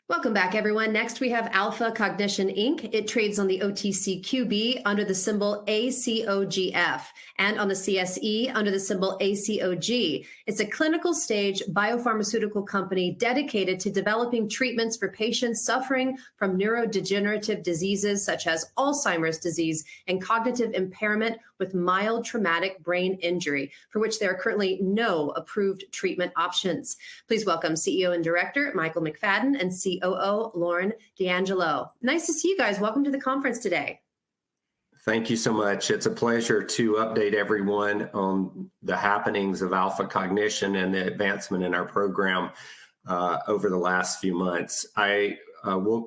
Welcome back, everyone. Next, we have Alpha Cognition Inc. It trades on the OTCQB under the symbol ACOGF and on the CSE under the symbol ACOG. It's a clinical stage biopharmaceutical company dedicated to developing treatments for patients suffering from neurodegenerative diseases such as Alzheimer's disease and cognitive impairment with mild traumatic brain injury, for which there are currently no approved treatment options. Please welcome CEO and Director Michael McFadden and COO Lauren D'Angelo. Nice to see you guys. Welcome to the conference today. Thank you so much. It's a pleasure to update everyone on the happenings of Alpha Cognition and the advancement in our program over the last few months. I will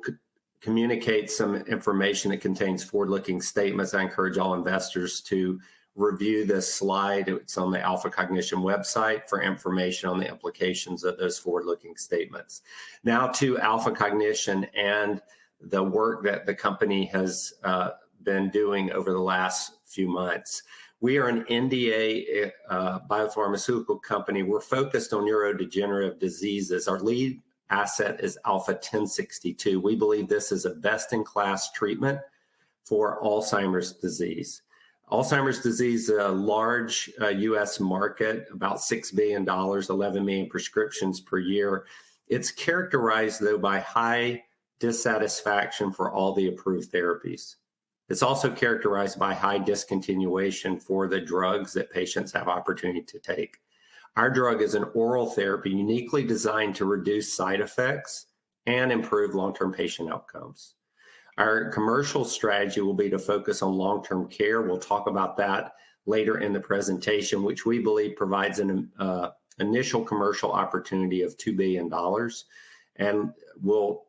communicate some information that contains forward-looking statements. I encourage all investors to review this slide. It's on the Alpha Cognition website for information on the implications of those forward-looking statements. Now to Alpha Cognition and the work that the company has been doing over the last few months. We are an NDA biopharmaceutical company. We're focused on neurodegenerative diseases. Our lead asset is Alpha 1062. We believe this is a best-in-class treatment for Alzheimer's disease. Alzheimer's disease is a large U.S. market, about $6 billion, 11 million prescriptions per year. It's characterized, though, by high dissatisfaction for all the approved therapies. It's also characterized by high discontinuation for the drugs that patients have opportunity to take. Our drug is an oral therapy uniquely designed to reduce side effects and improve long-term patient outcomes. Our commercial strategy will be to focus on long-term care. We'll talk about that later in the presentation, which we believe provides an initial commercial opportunity of $2 billion. And we'll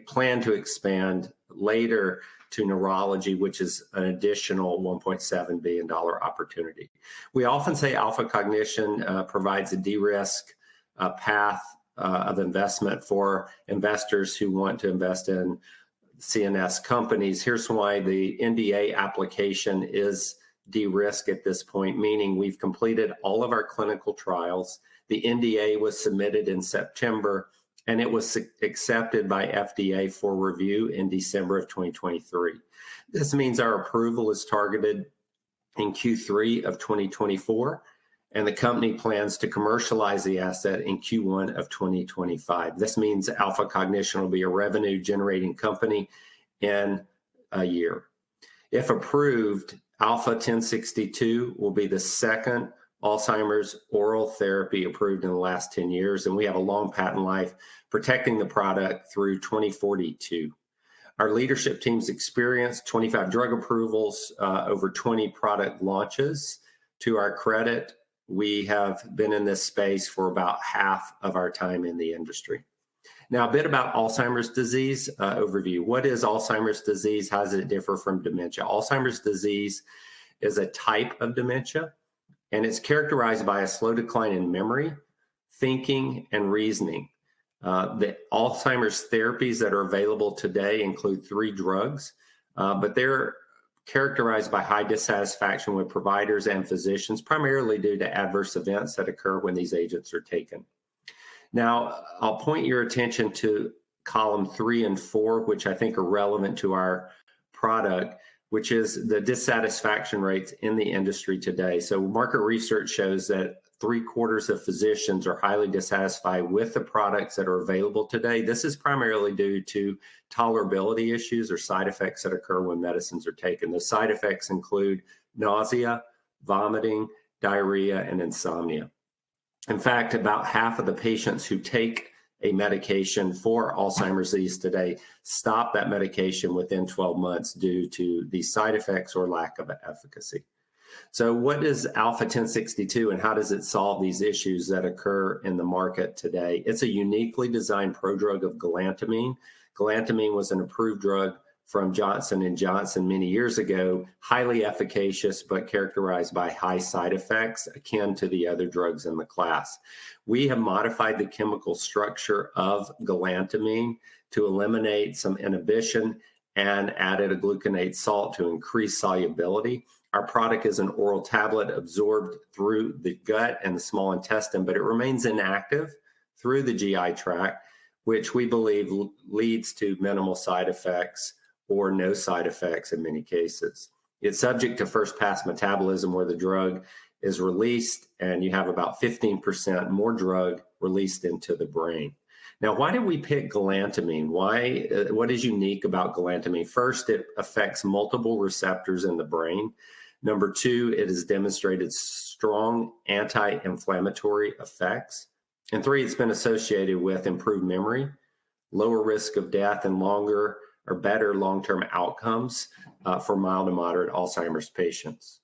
plan to expand later to neurology, which is an additional $1.7 billion opportunity. We often say Alpha Cognition provides a de-risk path of investment for investors who want to invest in CNS companies. Here's why the NDA application is de-risk at this point, meaning we've completed all of our clinical trials. The NDA was submitted in September, and it was accepted by FDA for review in December of 2023. This means our approval is targeted in Q3 of 2024, and the company plans to commercialize the asset in Q1 of 2025. This means Alpha Cognition will be a revenue-generating company in a year. If approved, Alpha 1062 will be the second Alzheimer's oral therapy approved in the last 10 years, and we have a long patent life protecting the product through 2042. Our leadership team's experience, 25 drug approvals, over 20 product launches. To our credit, we have been in this space for about half of our time in the industry. Now, a bit about Alzheimer's disease overview. What is Alzheimer's disease? How does it differ from dementia? Alzheimer's disease is a type of dementia, and it's characterized by a slow decline in memory, thinking, and reasoning. The Alzheimer's therapies that are available today include 3 drugs, but they're characterized by high dissatisfaction with providers and physicians, primarily due to adverse events that occur when these agents are taken. Now, I'll point your attention to column 3 and 4, which I think are relevant to our product, which is the dissatisfaction rates in the industry today. So market research shows that 3/4 of physicians are highly dissatisfied with the products that are available today. This is primarily due to tolerability issues or side effects that occur when medicines are taken. The side effects include nausea, vomiting, diarrhea, and insomnia. In fact, about half of the patients who take a medication for Alzheimer's disease today stop that medication within 12 months due to these side effects or lack of efficacy. So what is Alpha 1062 and how does it solve these issues that occur in the market today? It's a uniquely designed prodrug of galantamine. Galantamine was an approved drug from Johnson & Johnson many years ago, highly efficacious but characterized by high side effects akin to the other drugs in the class. We have modified the chemical structure of galantamine to eliminate some inhibition and added a gluconate salt to increase solubility. Our product is an oral tablet absorbed through the gut and the small intestine, but it remains inactive through the GI tract, which we believe leads to minimal side effects or no side effects in many cases. It's subject to first pass metabolism, where the drug is released and you have about 15% more drug released into the brain. Now, why did we pick galantamine? What is unique about galantamine? First, it affects multiple receptors in the brain. Number two, it has demonstrated strong anti-inflammatory effects. And three, it's been associated with improved memory, lower risk of death, and longer or better long-term outcomes for mild to moderate Alzheimer's patients.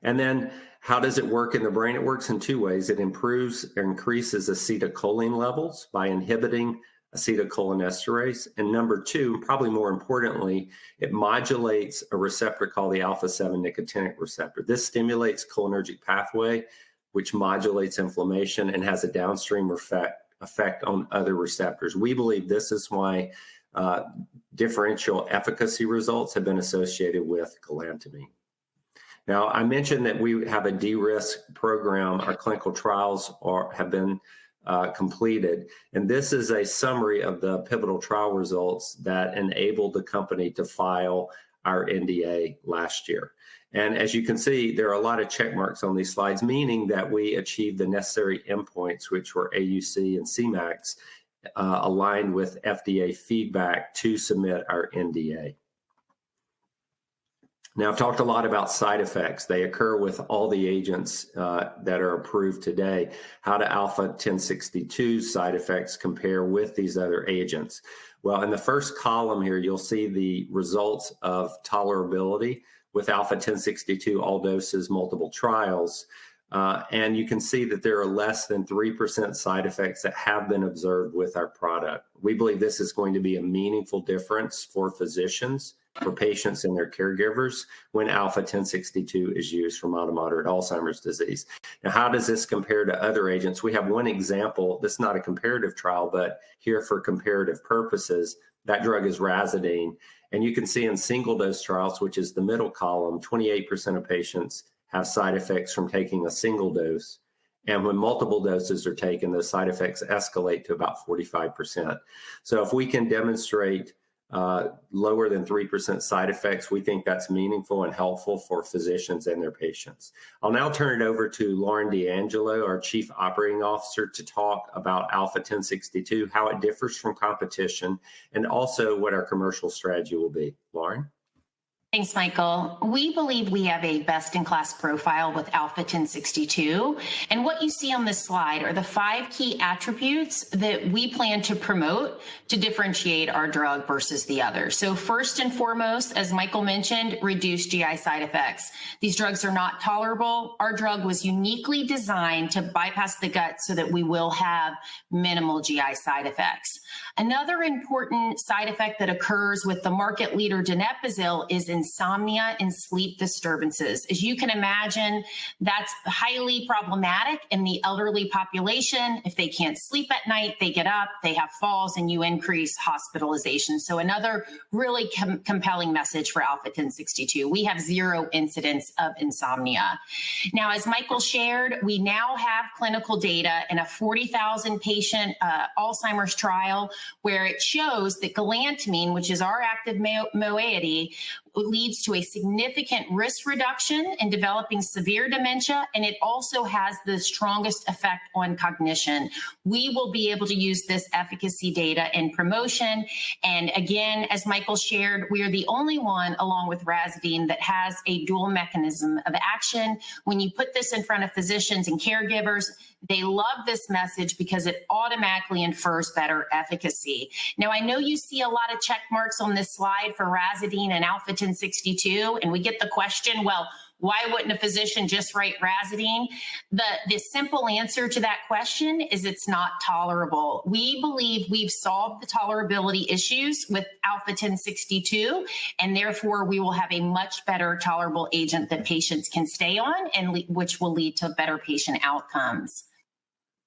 And then how does it work in the brain? It works in two ways. It improves or increases acetylcholine levels by inhibiting acetylcholinesterase. And number two, probably more importantly, it modulates a receptor called the alpha-7 nicotinic receptor. This stimulates cholinergic pathway, which modulates inflammation and has a downstream effect on other receptors. We believe this is why differential efficacy results have been associated with galantamine. Now, I mentioned that we have a de-risk program. Our clinical trials have been completed, and this is a summary of the pivotal trial results that enabled the company to file our NDA last year. And as you can see, there are a lot of check marks on these slides, meaning that we achieved the necessary endpoints, which were AUC and Cmax, aligned with FDA feedback to submit our NDA. Now, I've talked a lot about side effects. They occur with all the agents that are approved today. How do alpha 1062 side effects compare with these other agents? Well, in the first column here, you'll see the results of tolerability with alpha 1062, all doses, multiple trials. And you can see that there are less than 3% side effects that have been observed with our product. We believe this is going to be a meaningful difference for physicians, for patients and their caregivers when alpha 1062 is used for mild to moderate Alzheimer's disease. Now, how does this compare to other agents? We have one example. This is not a comparative trial, but here for comparative purposes, that drug is Razidine. And you can see in single dose trials, which is the middle column, 28% of patients have side effects from taking a single dose. And when multiple doses are taken, those side effects escalate to about 45%. So if we can demonstrate lower than 3% side effects, we think that's meaningful and helpful for physicians and their patients. I'll now turn it over to Lauren D'Angelo, our Chief Operating Officer, to talk about alpha 1062, how it differs from competition, and also what our commercial strategy will be. Lauren? Thanks, Michael. We believe we have a best-in-class profile with alpha 1062. And what you see on this slide are the 5 key attributes that we plan to promote to differentiate our drug versus the others. So first and foremost, as Michael mentioned, reduced GI side effects. These drugs are not tolerable. Our drug was uniquely designed to bypass the gut so that we will have minimal GI side effects. Another important side effect that occurs with the market leader donepezil is insomnia and sleep disturbances. As you can imagine, that's highly problematic in the elderly population. If they can't sleep at night, they get up, they have falls, and you increase hospitalization. So another really compelling message for alpha 1062. We have 0 incidence of insomnia. Now, as Michael shared, we now have clinical data in a 40,000 patient Alzheimer's trial where it shows that galantamine, which is our active moiety, leads to a significant risk reduction in developing severe dementia, and it also has the strongest effect on cognition. We will be able to use this efficacy data in promotion. And again, as Michael shared, we are the only one, along with Razidine, that has a dual mechanism of action. When you put this in front of physicians and caregivers, they love this message because it automatically infers better efficacy. Now, I know you see a lot of check marks on this slide for Razidine and alpha 1062, and we get the question, well, why wouldn't a physician just write Razidine? The simple answer to that question is it's not tolerable. We believe we've solved the tolerability issues with alpha 1062, and therefore we will have a much better tolerable agent that patients can stay on, and which will lead to better patient outcomes.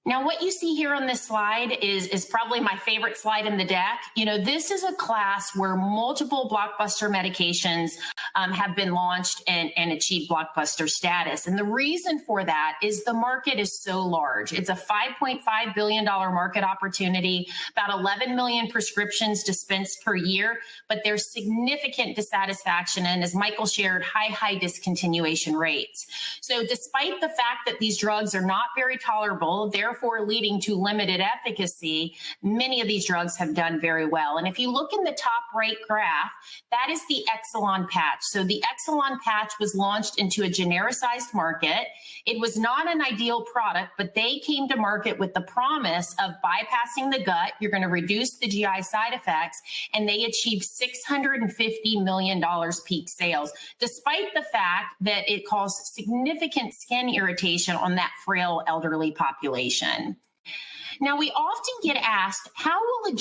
Now, what you see here on this slide is probably my favorite slide in the deck. This is a class where multiple blockbuster medications have been launched and achieved blockbuster status. And the reason for that is the market is so large. It's a $5.5 billion market opportunity, about 11 million prescriptions dispensed per year, but there's significant dissatisfaction and, as Michael shared, high discontinuation rates. So despite the fact that these drugs are not very tolerable, therefore leading to limited efficacy, many of these drugs have done very well. And if you look in the top right graph, that is the Exelon patch. So the Exelon patch was launched into a genericized market. It was not an ideal product, but they came to market with the promise of bypassing the gut. You're going to reduce the GI side effects, and they achieved $650 million peak sales, despite the fact that it caused significant skin irritation on that frail elderly population. Now, we often get asked, how will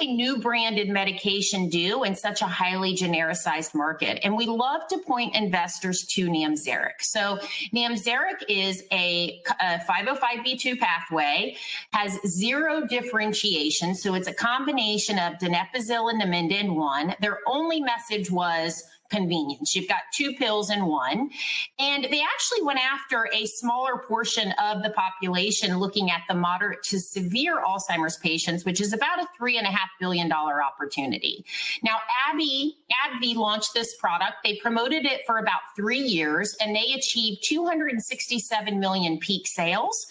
a new branded medication do in such a highly genericized market? And we love to point investors to Niamzaric. So Niamzaric is a 505(b)(2) pathway, has zero differentiation. So it's a combination of donepezil and namenda in one. Their only message was convenience. You've got 2 pills in one. And they actually went after a smaller portion of the population, looking at the moderate to severe Alzheimer's patients, which is about a $3.5 billion opportunity. Now, AbbVie launched this product. They promoted it for about 3 years, and they achieved 267 million peak sales,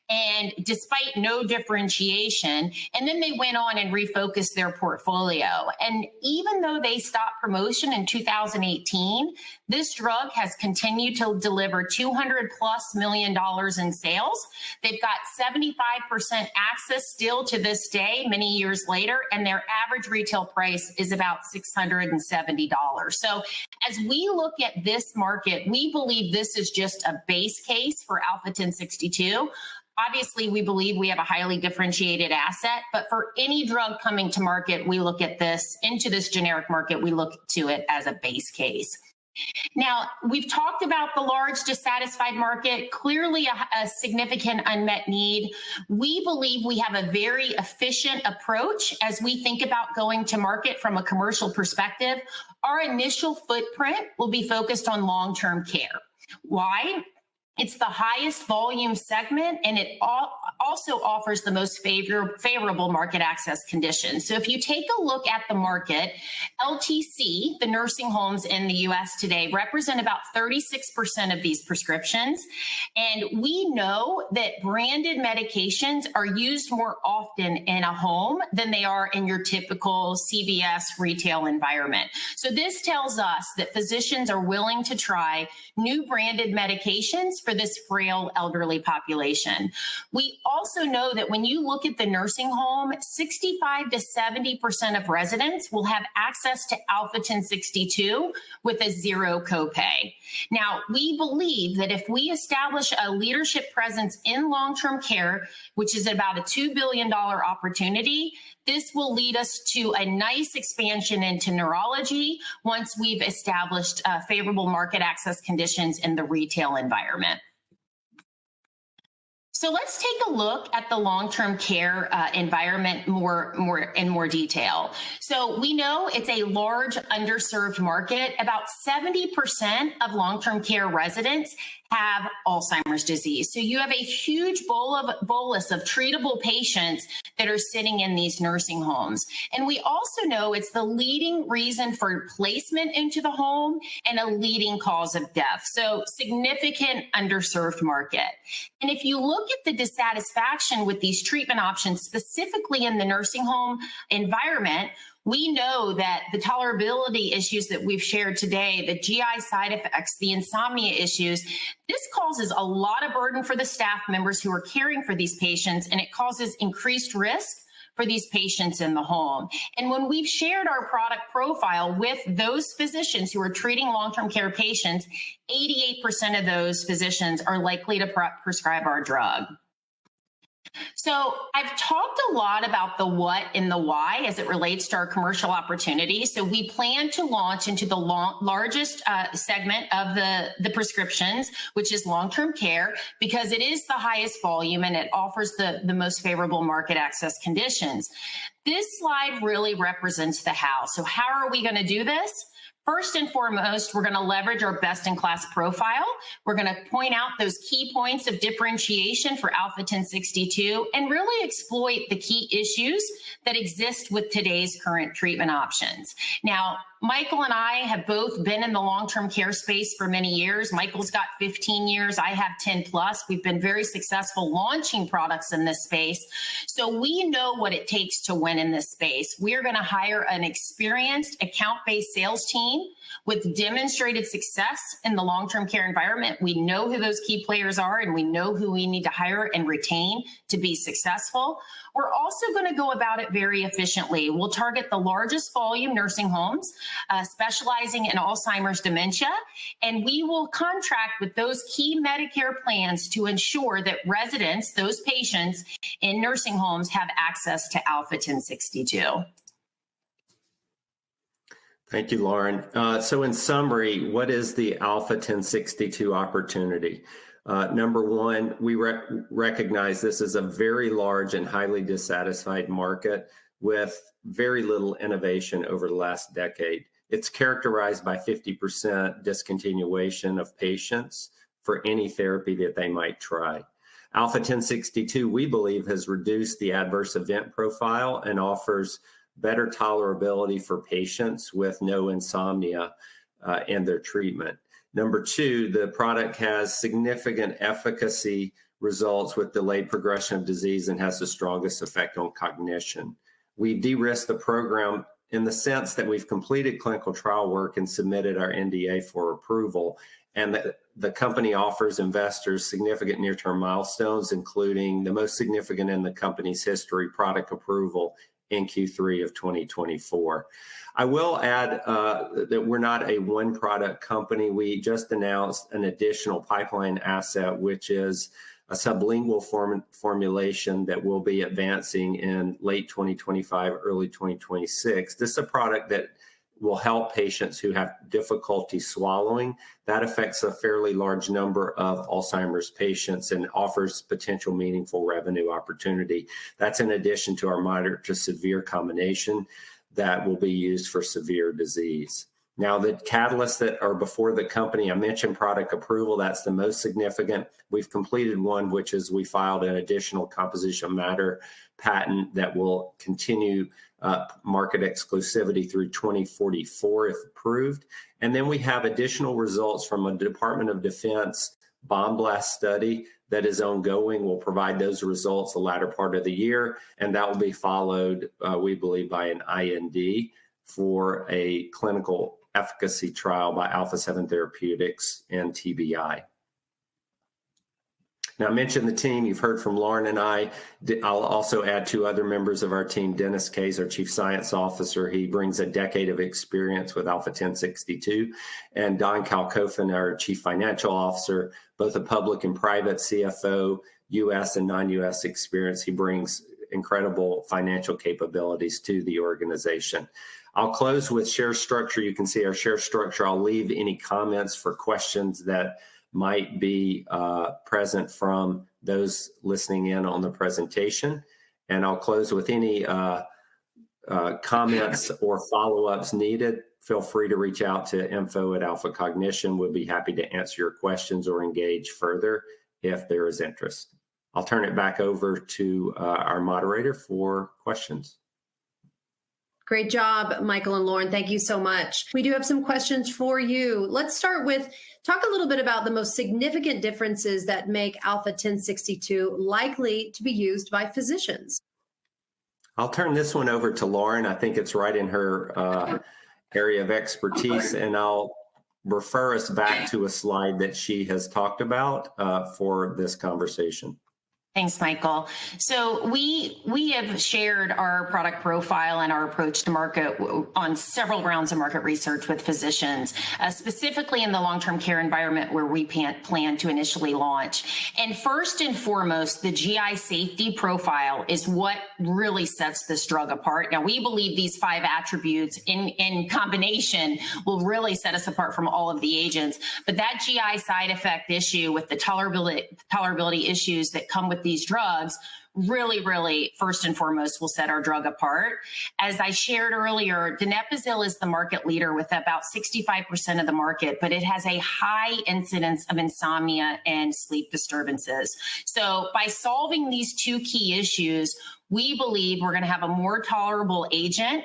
and despite no differentiation. And then they went on and refocused their portfolio. And even though they stopped promotion in 2018, this drug has continued to deliver $200+ million in sales. They've got 75% access still to this day, many years later, and their average retail price is about $670. So as we look at this market, we believe this is just a base case for Alpha 1062. Obviously, we believe we have a highly differentiated asset, but for any drug coming to market, we look at this, into this generic market, we look to it as a base case. Now, we've talked about the large dissatisfied market, clearly a significant unmet need. We believe we have a very efficient approach as we think about going to market from a commercial perspective. Our initial footprint will be focused on long-term care. Why? It's the highest volume segment, and it also offers the most favorable market access conditions. So if you take a look at the market, LTC, the nursing homes in the US today, represent about 36% of these prescriptions. And we know that branded medications are used more often in a home than they are in your typical CVS retail environment. So this tells us that physicians are willing to try new branded medications for this frail elderly population. We also know that when you look at the nursing home, 65 to 70% of residents will have access to Alpha 1062 with a zero copay. Now, we believe that if we establish a leadership presence in long-term care, which is about a $2 billion opportunity, this will lead us to a nice expansion into neurology once we've established favorable market access conditions in the retail environment. So let's take a look at the long-term care environment in more detail. So we know it's a large underserved market. About 70% of long-term care residents have Alzheimer's disease. So you have a huge bolus of treatable patients that are sitting in these nursing homes. And we also know it's the leading reason for placement into the home and a leading cause of death. So significant underserved market. And if you look at the dissatisfaction with these treatment options, specifically in the nursing home environment, we know that the tolerability issues that we've shared today, the GI side effects, the insomnia issues, this causes a lot of burden for the staff members who are caring for these patients, and it causes increased risk for these patients in the home. And when we've shared our product profile with those physicians who are treating long-term care patients, 88% of those physicians are likely to prescribe our drug. So I've talked a lot about the what and the why as it relates to our commercial opportunity. So we plan to launch into the largest segment of the prescriptions, which is long-term care, because it is the highest volume and it offers the most favorable market access conditions. This slide really represents the how. So how are we going to do this? First and foremost, we're going to leverage our best-in-class profile. We're going to point out those key points of differentiation for Alpha 1062 and really exploit the key issues that exist with today's current treatment options. Now, Michael and I have both been in the long-term care space for many years. Michael's got 15 years. I have 10 plus. We've been very successful launching products in this space. So we know what it takes to win in this space. We're going to hire an experienced account-based sales team with demonstrated success in the long-term care environment. We know who those key players are, and we know who we need to hire and retain to be successful. We're also going to go about it very efficiently. We'll target the largest volume nursing homes, specializing in Alzheimer's dementia, and we will contract with those key Medicare plans to ensure that residents, those patients in nursing homes, have access to Alpha 1062. Thank you, Lauren. So in summary, what is the Alpha 1062 opportunity? Number one, we recognize this is a very large and highly dissatisfied market with very little innovation over the last decade. It's characterized by 50% discontinuation of patients for any therapy that they might try. Alpha 1062, we believe, has reduced the adverse event profile and offers better tolerability for patients with no insomnia in their treatment. Number two, the product has significant efficacy results with delayed progression of disease and has the strongest effect on cognition. We de-risked the program in the sense that we've completed clinical trial work and submitted our NDA for approval. And the company offers investors significant near-term milestones, including the most significant in the company's history, product approval in Q3 of 2024. I will add that we're not a one-product company. We just announced an additional pipeline asset, which is a sublingual formulation that will be advancing in late 2025, early 2026. This is a product that will help patients who have difficulty swallowing. That affects a fairly large number of Alzheimer's patients and offers potential meaningful revenue opportunity. That's in addition to our moderate to severe combination that will be used for severe disease. Now, the catalysts that are before the company, I mentioned product approval. That's the most significant. We've completed one, which is we filed an additional composition of matter patent that will continue market exclusivity through 2044 if approved. And then we have additional results from a Department of Defense bomb blast study that is ongoing. We'll provide those results the latter part of the year, and that will be followed, we believe, by an IND for a clinical efficacy trial by Alpha 7 Therapeutics and TBI. Now, I mentioned the team. You've heard from Lauren and I. I'll also add two other members of our team. Dennis Kays, our Chief Science Officer. He brings a decade of experience with Alpha 1062. And Don Kalkofen, our Chief Financial Officer, both a public and private CFO, U.S. and non-U.S. experience. He brings incredible financial capabilities to the organization. I'll close with share structure. You can see our share structure. I'll leave any comments for questions that might be present from those listening in on the presentation. And I'll close with any comments or follow-ups needed. Feel free to reach out to info@Alpha Cognition. We'll be happy to answer your questions or engage further if there is interest. I'll turn it back over to our moderator for questions. Great job, Michael and Lauren. Thank you so much. We do have some questions for you. Let's start with, talk a little bit about the most significant differences that make Alpha 1062 likely to be used by physicians. I'll turn this one over to Lauren. I think it's right in her area of expertise, and I'll refer us back to a slide that she has talked about for this conversation. Thanks, Michael. So we have shared our product profile and our approach to market on several rounds of market research with physicians, specifically in the long-term care environment where we plan to initially launch. And first and foremost, the GI safety profile is what really sets this drug apart. Now, we believe these 5 attributes in combination will really set us apart from all of the agents. But that GI side effect issue with the tolerability issues that come with these drugs really, first and foremost, will set our drug apart. As I shared earlier, donepezil is the market leader with about 65% of the market, but it has a high incidence of insomnia and sleep disturbances. So by solving these 2 key issues, we believe we're going to have a more tolerable agent,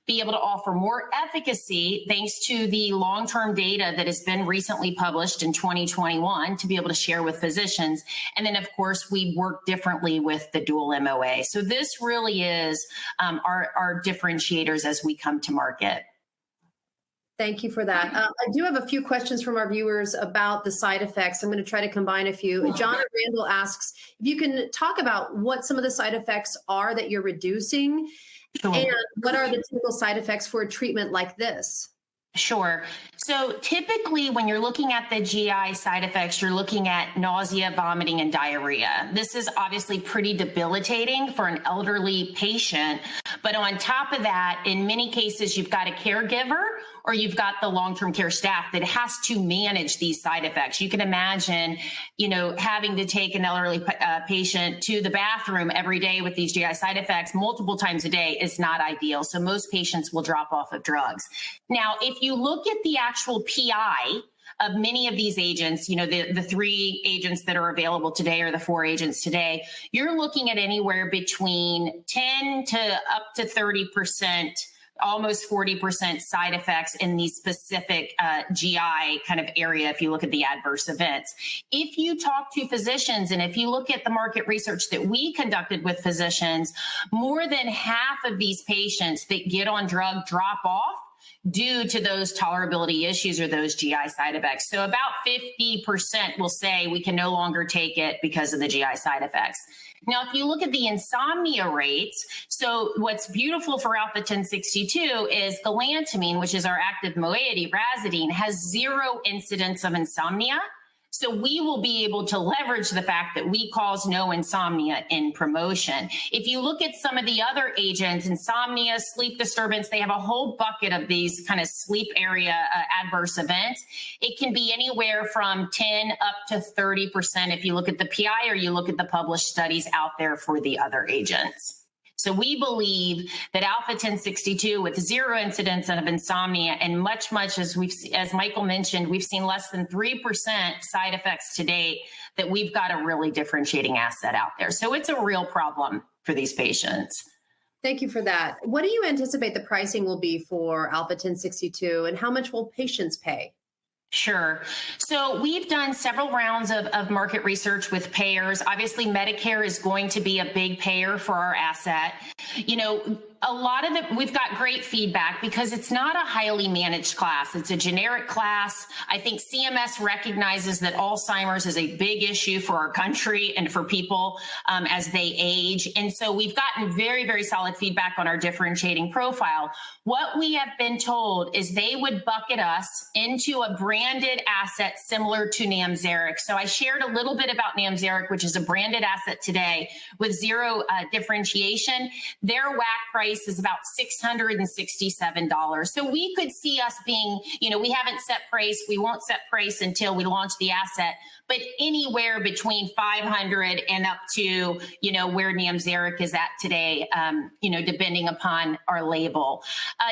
be able to offer more efficacy thanks to the long-term data that has been recently published in 2021 to be able to share with physicians. And then, of course, we work differently with the dual MOA. So this really is our differentiators as we come to market. Thank you for that. I do have a few questions from our viewers about the side effects. I'm going to try to combine a few. John Randall asks if you can talk about what some of the side effects are that you're reducing. Sure. And what are the typical side effects for a treatment like this? Sure. So typically when you're looking at the GI side effects, you're looking at nausea, vomiting, and diarrhea. This is obviously pretty debilitating for an elderly patient. But on top of that, in many cases, you've got a caregiver or you've got the long-term care staff that has to manage these side effects. You can imagine, having to take an elderly patient to the bathroom every day with these GI side effects multiple times a day is not ideal. So most patients will drop off of drugs. Now, if you look at the actual PI of many of these agents, the 3 agents that are available today or the 4 agents today, you're looking at anywhere between 10 to up to 30%, almost 40% side effects in the specific GI kind of area if you look at the adverse events. If you talk to physicians and if you look at the market research that we conducted with physicians, more than half of these patients that get on drug drop off due to those tolerability issues or those GI side effects. So about 50% will say we can no longer take it because of the GI side effects. Now, if you look at the insomnia rates, so what's beautiful for alpha 1062 is galantamine, which is our active moiety, razidine, has 0 incidence of insomnia. So we will be able to leverage the fact that we cause no insomnia in promotion. If you look at some of the other agents, insomnia, sleep disturbance, they have a whole bucket of these kind of sleep area adverse events. It can be anywhere from 10 up to 30% if you look at the PI or you look at the published studies out there for the other agents. So we believe that alpha 1062 with 0 incidence of insomnia and much as Michael mentioned, we've seen less than 3% side effects to date, that we've got a really differentiating asset out there. So it's a real problem for these patients. Thank you for that. What do you anticipate the pricing will be for alpha 1062 and how much will patients pay? Sure. So we've done several rounds of market research with payers. Obviously, Medicare is going to be a big payer for our asset. A lot of we've got great feedback because it's not a highly managed class. It's a generic class. I think CMS recognizes that Alzheimer's is a big issue for our country and for people as they age. And so we've gotten very solid feedback on our differentiating profile. What we have been told is they would bucket us into a branded asset similar to Namzaric. So I shared a little bit about Namzaric, which is a branded asset today with 0 differentiation. Their WAC price is about $667. So we could see us being, we haven't set price. We won't set price until we launch the asset, but anywhere between 500 and up to, where Namzaric is at today, depending upon our label.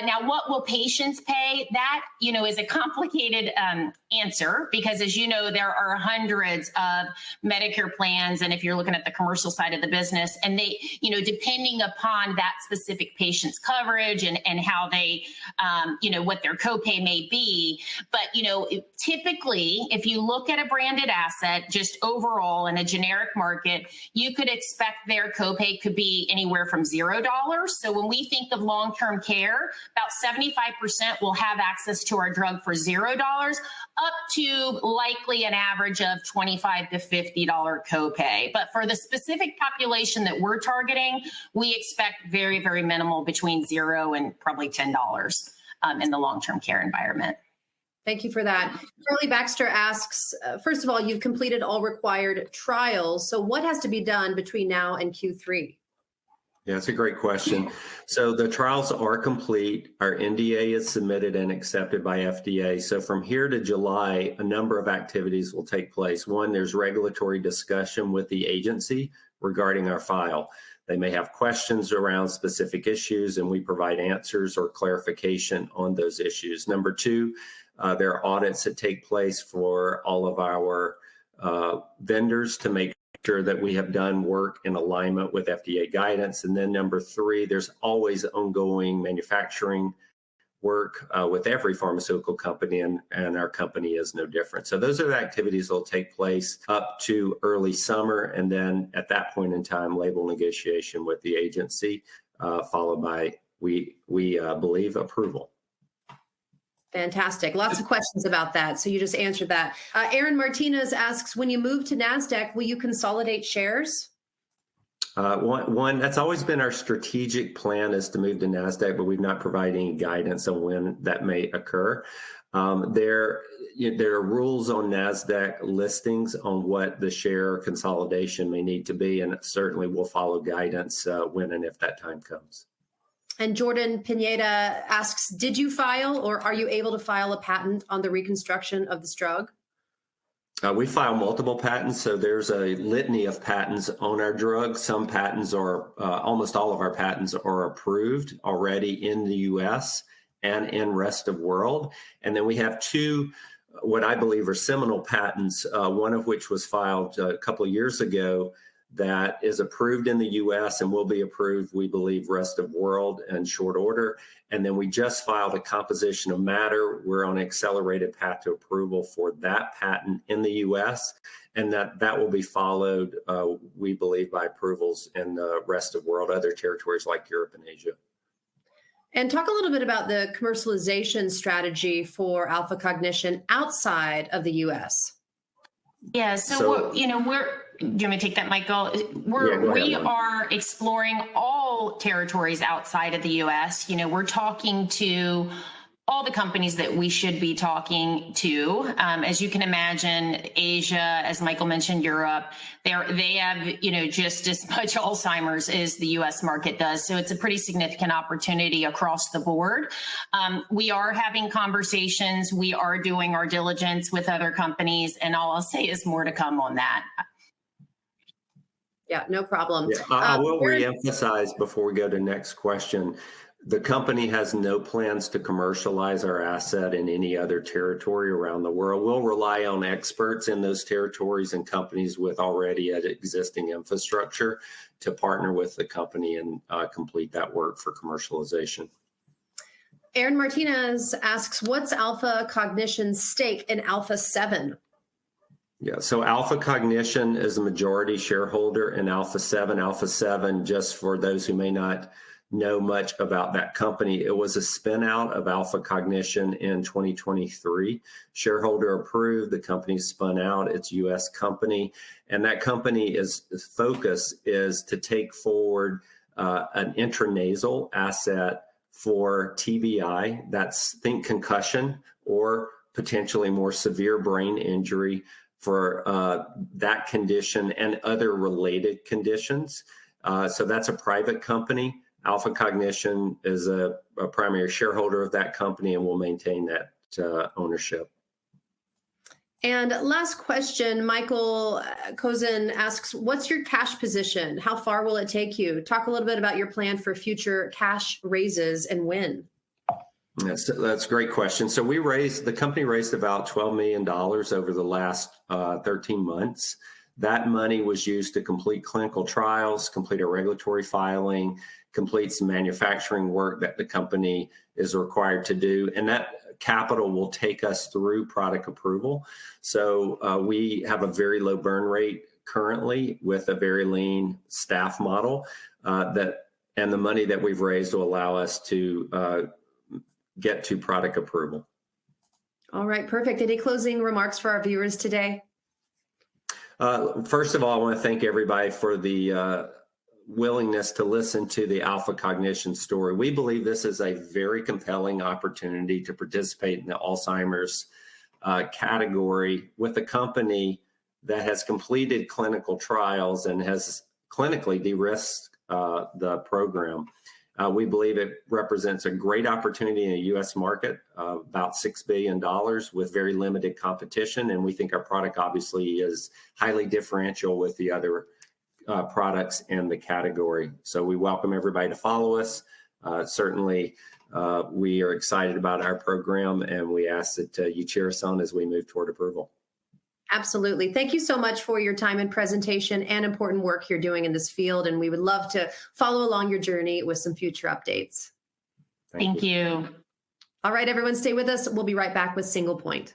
Now, what will patients pay? That, is a complicated answer because, as you know, there are hundreds of Medicare plans. And if you're looking at the commercial side of the business, and they, depending upon that specific patient's coverage and how they, what their copay may be. But, typically, if you look at a branded asset, just overall in a generic market, you could expect their copay could be anywhere from $0. So when we think of long-term care, about 75% will have access to our drug for $0, up to likely an average of $25 to $50 copay. But for the specific population that we're targeting, we expect very, very minimal, between $0 and probably $10 in the long-term care environment. Thank you for that. Charlie Baxter asks, first of all, you've completed all required trials. So what has to be done between now and Q3? Yeah, it's a great question. So the trials are complete. Our NDA is submitted and accepted by FDA. So from here to July, a number of activities will take place. One, there's regulatory discussion with the agency regarding our file. They may have questions around specific issues, and we provide answers or clarification on those issues. Number two, there are audits that take place for all of our vendors to make sure that we have done work in alignment with FDA guidance. And then number three, there's always ongoing manufacturing work with every pharmaceutical company, and our company is no different. So those are the activities that will take place up to early summer. And then at that point in time, label negotiation with the agency, followed by, we believe, approval. Fantastic. Lots of questions about that. So you just answered that. Aaron Martinez asks, when you move to NASDAQ, will you consolidate shares? One, that's always been our strategic plan, is to move to NASDAQ, but we've not provided any guidance on when that may occur. There are rules on NASDAQ listings on what the share consolidation may need to be, and certainly we'll follow guidance when and if that time comes. And Jordan Pineda asks, did you file, or are you able to file a patent on the reconstruction of this drug? We file multiple patents, so there's a litany of patents on our drug. Some patents are, almost all of our patents are approved already in the US and in rest of world. And then we have two, what I believe are seminal patents, one of which was filed a couple of years ago, that is approved in the US and will be approved, we believe, rest of world in short order. And then we just filed a composition of matter. We're on an accelerated path to approval for that patent in the US, and that will be followed, we believe, by approvals in the rest of world, other territories like Europe and Asia. And talk a little bit about the commercialization strategy for Alpha Cognition outside of the US. Yeah, so do you want me to take that, Michael? We are exploring all territories outside of the US. We're talking to all the companies that we should be talking to. As you can imagine, Asia, as Michael mentioned, Europe, they have, just as much Alzheimer's as the US market does. So it's a pretty significant opportunity across the board. We are having conversations. We are doing our diligence with other companies, and all I'll say is more to come on that. Yeah, no problem. Yeah, I will reemphasize before we go to next question. The company has no plans to commercialize our asset in any other territory around the world. We'll rely on experts in those territories and companies with already an existing infrastructure to partner with the company and complete that work for commercialization. Aaron Martinez asks, what's Alpha Cognition's stake in Alpha 7? Yeah, so Alpha Cognition is a majority shareholder in Alpha 7. Alpha 7, just for those who may not know much about that company, it was a spin out of Alpha Cognition in 2023. Shareholder approved, the company spun out, it's a US company, and that company focus is to take forward an intranasal asset for TBI, that's think concussion or potentially more severe brain injury for that condition and other related conditions. So that's a private company. Alpha Cognition is a primary shareholder of that company and will maintain that ownership. And last question, Michael Kozin asks, what's your cash position? How far will it take you? Talk a little bit about your plan for future cash raises and when. That's a great question. So the company raised about $12 million over the last 13 months. That money was used to complete clinical trials, complete a regulatory filing, complete some manufacturing work that the company is required to do. And that capital will take us through product approval. So we have a very low burn rate currently with a very lean staff model and the money that we've raised will allow us to get to product approval. All right, perfect. Any closing remarks for our viewers today? First of all, I want to thank everybody for the willingness to listen to the Alpha Cognition story. We believe this is a very compelling opportunity to participate in the Alzheimer's category with a company that has completed clinical trials and has clinically de-risked the program. We believe it represents a great opportunity in the U.S. market, about $6 billion with very limited competition. And we think our product obviously is highly differential with the other products in the category. So we welcome everybody to follow us. Certainly, we are excited about our program, and we ask that you cheer us on as we move toward approval. Absolutely. Thank you so much for your time and presentation and important work you're doing in this field. And we would love to follow along your journey with some future updates. Thank you. All right, everyone, stay with us. We'll be right back with Single Point.